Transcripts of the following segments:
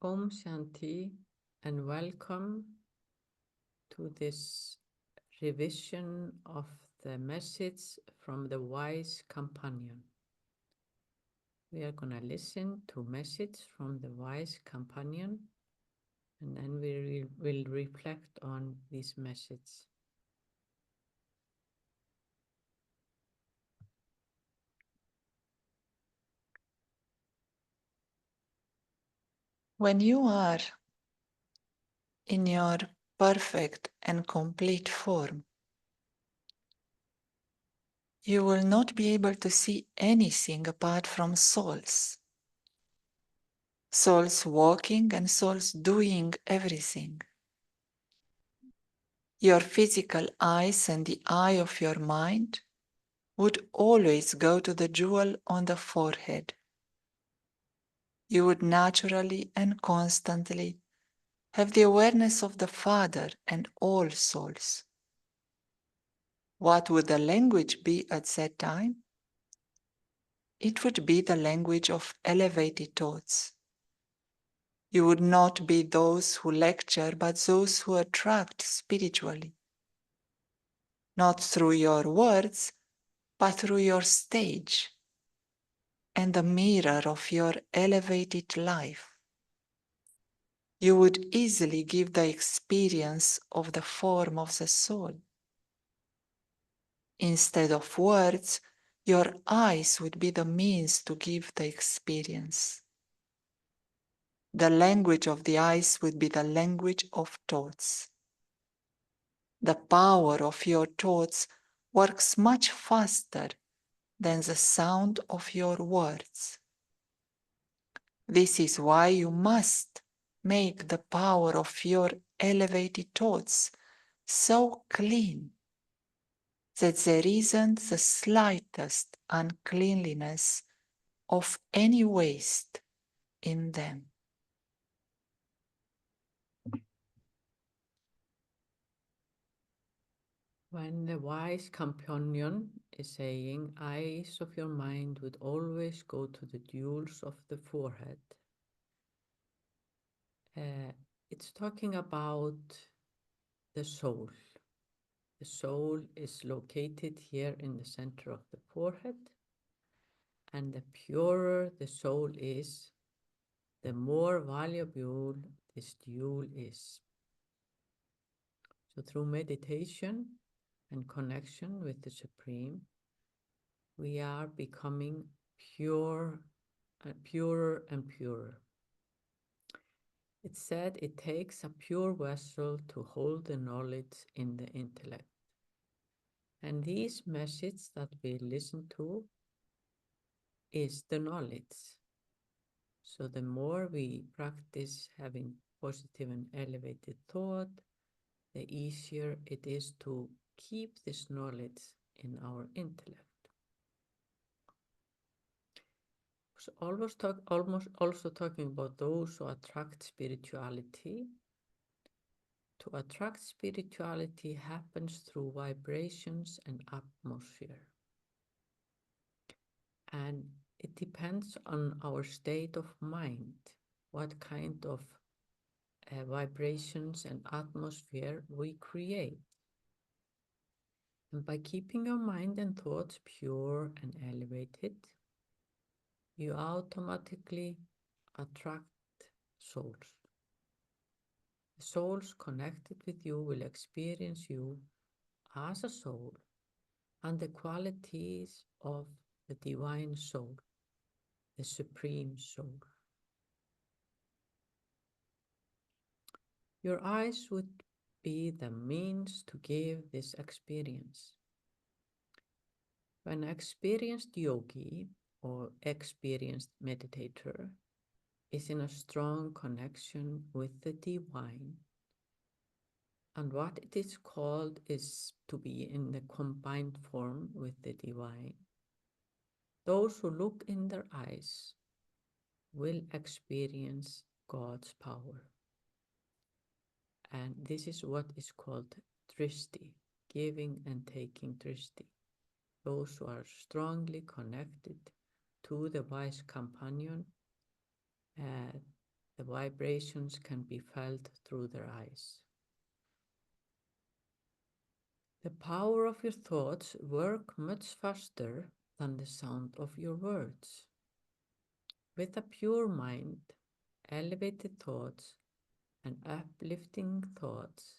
Om Shanti and welcome to this revision of the message from the wise companion. We are going to listen to message from the wise companion and then we will reflect on this message. When you are in your perfect and complete form, you will not be able to see anything apart from souls. Souls walking and souls doing everything. Your physical eyes and the eye of your mind would always go to the jewel on the forehead. You would naturally and constantly have the awareness of the Father and all souls. What would the language be at that time? It would be the language of elevated thoughts. You would not be those who lecture, but those who attract spiritually. Not through your words, but through your stage and the mirror of your elevated life. You would easily give the experience of the form of the soul. Instead of words, your eyes would be the means to give the experience. The language of the eyes would be the language of thoughts. The power of your thoughts works much faster than the sound of your words. This is why you must make the power of your elevated thoughts so clean that there isn't the slightest uncleanliness of any waste in them. When the wise companion is saying, eyes of your mind would always go to the jewels of the forehead, it's talking about the soul. The soul is located here in the center of the forehead, and the purer the soul is, the more valuable this jewel is. So through meditation and connection with the Supreme, we are becoming purer and purer. It's said it takes a pure vessel to hold the knowledge in the intellect. And these messages that we listen to is the knowledge. So the more we practice having positive and elevated thought, the easier it is to keep this knowledge in our intellect. So almost also talking about those who attract spirituality. To attract spirituality happens through vibrations and atmosphere. And it depends on our state of mind, what kind of vibrations and atmosphere we create. And by keeping your mind and thoughts pure and elevated, you automatically attract souls. The souls connected with you will experience you as a soul and the qualities of the divine soul, the supreme soul. Your eyes would be the means to give this experience. When an experienced yogi or experienced meditator is in a strong connection with the divine, and what it is called is to be in the combined form with the divine, those who look in their eyes will experience God's power. And this is what is called drishti, giving and taking drishti. Those who are strongly connected to the wise companion, The vibrations can be felt through their eyes. The power of your thoughts work much faster than the sound of your words. With a pure mind, elevated thoughts, and uplifting thoughts,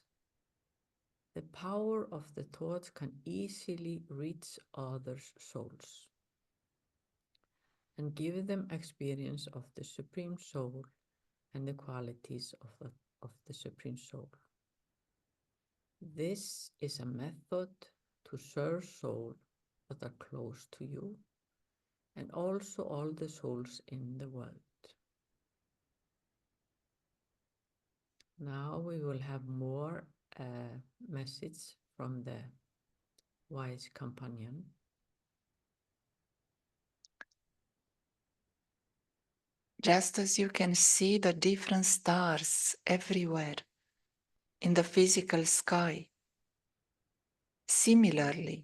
the power of the thoughts can easily reach others' souls and give them experience of the Supreme Soul and the qualities of the Supreme Soul. This is a method to serve souls that are close to you and also all the souls in the world. Now we will have more message from the wise companion. Just as you can see the different stars everywhere in the physical sky, similarly,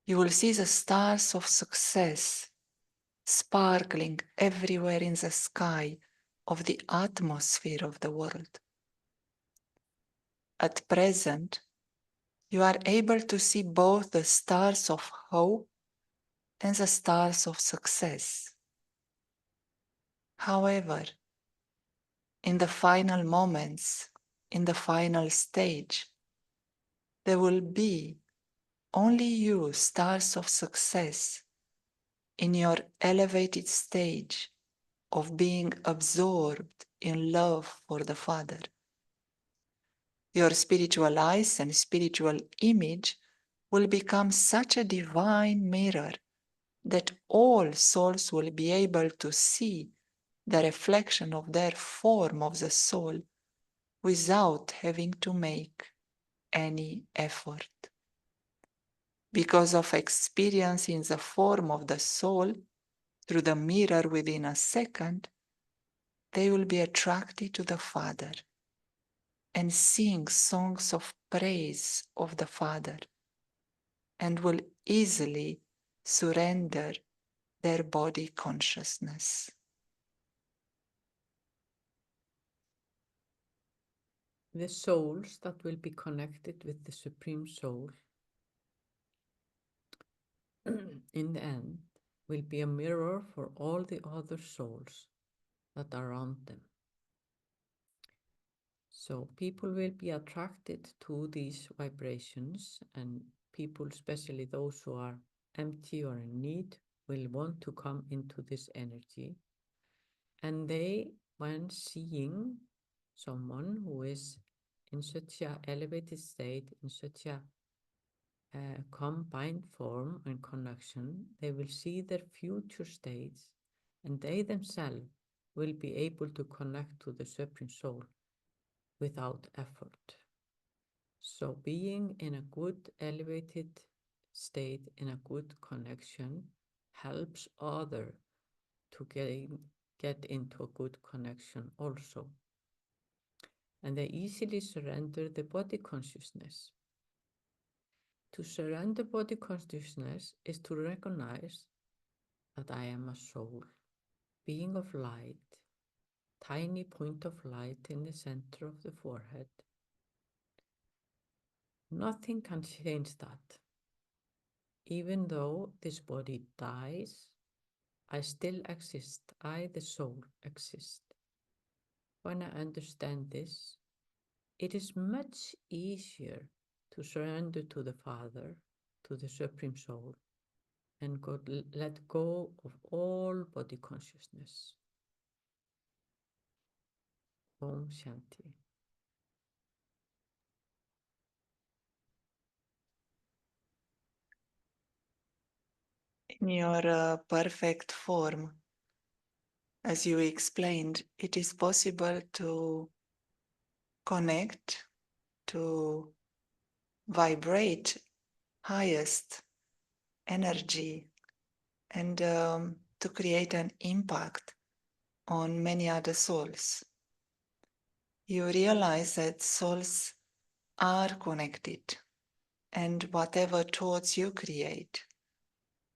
you will see the stars of success sparkling everywhere in the sky of the atmosphere of the world. At present, you are able to see both the stars of hope and the stars of success. However, in the final moments, in the final stage, there will be only you, stars of success, in your elevated stage of being absorbed in love for the Father. Your spiritual eyes and spiritual image will become such a divine mirror that all souls will be able to see the reflection of their form of the soul without having to make any effort. Because of experience in the form of the soul through the mirror within a second, they will be attracted to the Father and sing songs of praise of the Father and will easily surrender their body consciousness. The souls that will be connected with the Supreme Soul in the end will be a mirror for all the other souls that are around them. So people will be attracted to these vibrations, and people, especially those who are empty or in need, will want to come into this energy. And they, when seeing someone who is in such an elevated state, in such a combined form and connection, they will see their future states, and they themselves will be able to connect to the Supreme Soul without effort. So being in a good elevated state, in a good connection, helps others to get into a good connection also. And they easily surrender the body consciousness. To surrender body consciousness is to recognize that I am a soul, being of light, tiny point of light in the center of the forehead. Nothing can change that. Even though this body dies, I still exist. I, the soul, exist. When I understand this, it is much easier to surrender to the Father, to the Supreme Soul, and let go of all body consciousness. Om Shanti. In your perfect form, as you explained, it is possible to connect, to vibrate highest energy, and to create an impact on many other souls. You realize that souls are connected, and whatever thoughts you create,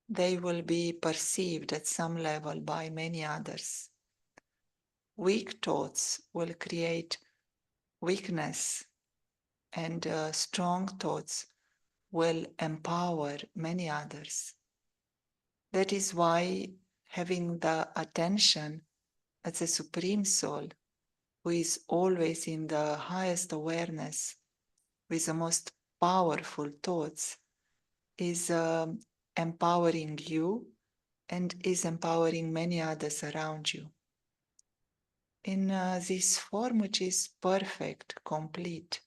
they will be perceived at some level by many others. Weak thoughts will create weakness, and strong thoughts will empower many others. That is why having the attention as a supreme soul who is always in the highest awareness with the most powerful thoughts is empowering you and is empowering many others around you. In this form, which is perfect, complete,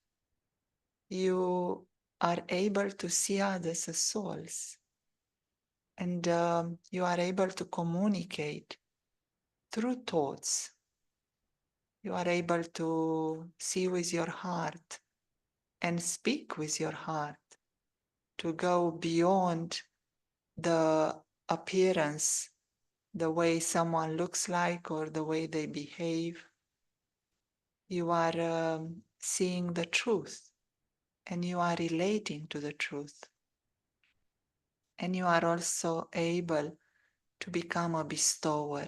you are able to see others as souls, and you are able to communicate through thoughts. You are able to see with your heart and speak with your heart, to go beyond the appearance, the way someone looks like or the way they behave. You are seeing the truth, and you are relating to the truth. And you are also able to become a bestower,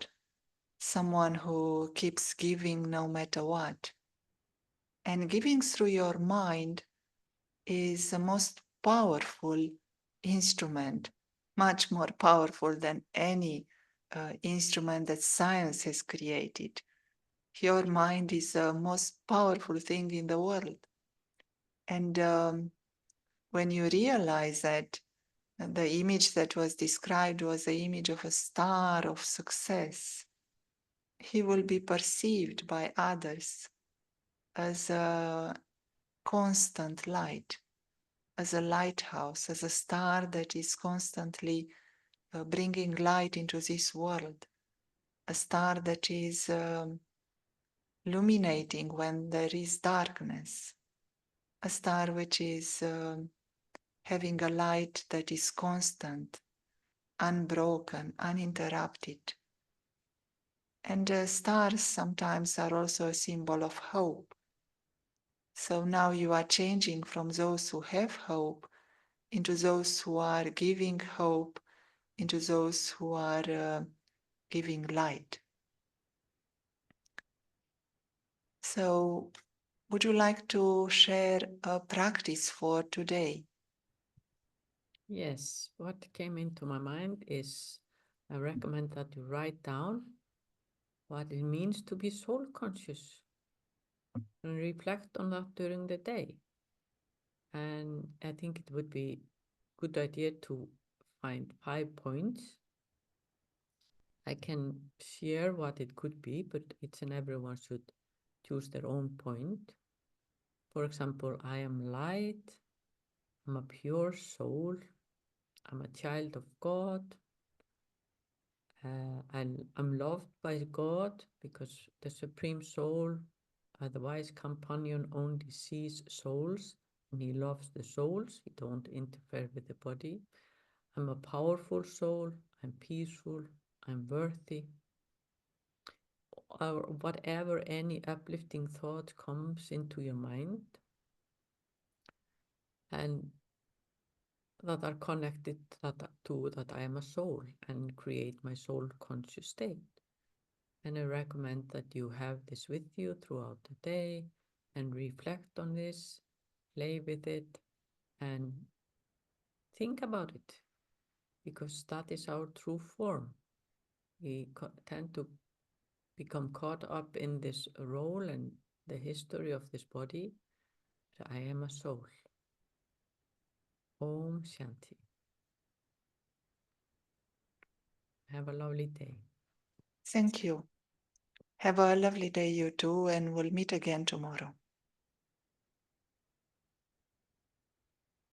someone who keeps giving no matter what. And giving through your mind is the most powerful instrument, much more powerful than any instrument that science has created. Your mind is the most powerful thing in the world. And when you realize that the image that was described was the image of a star of success, he will be perceived by others as a constant light, as a lighthouse, as a star that is constantly bringing light into this world, a star that is illuminating when there is darkness, a star which is having a light that is constant, unbroken, uninterrupted. And stars sometimes are also a symbol of hope. So now you are changing from those who have hope into those who are giving hope, into those who are giving light. So, would you like to share a practice for today? Yes, what came into my mind is I recommend that you write down what it means to be soul conscious and reflect on that during the day. And I think it would be a good idea to find 5 points. I can share what it could be, but it's and everyone should choose their own point. For example, I am light, I'm a pure soul, I'm a child of God, I'm loved by God because the Supreme Soul, the wise companion, only sees souls and he loves the souls. He don't interfere with the body. I'm a powerful soul. I'm peaceful. I'm worthy. Or whatever any uplifting thought comes into your mind and that are connected to that I am a soul and create my soul conscious state. And I recommend that you have this with you throughout the day and reflect on this, play with it, and think about it, because that is our true form. We tend to become caught up in this role and the history of this body. I am a soul. Om Shanti. Have a lovely day. Thank you. Have a lovely day, you too, and we'll meet again tomorrow.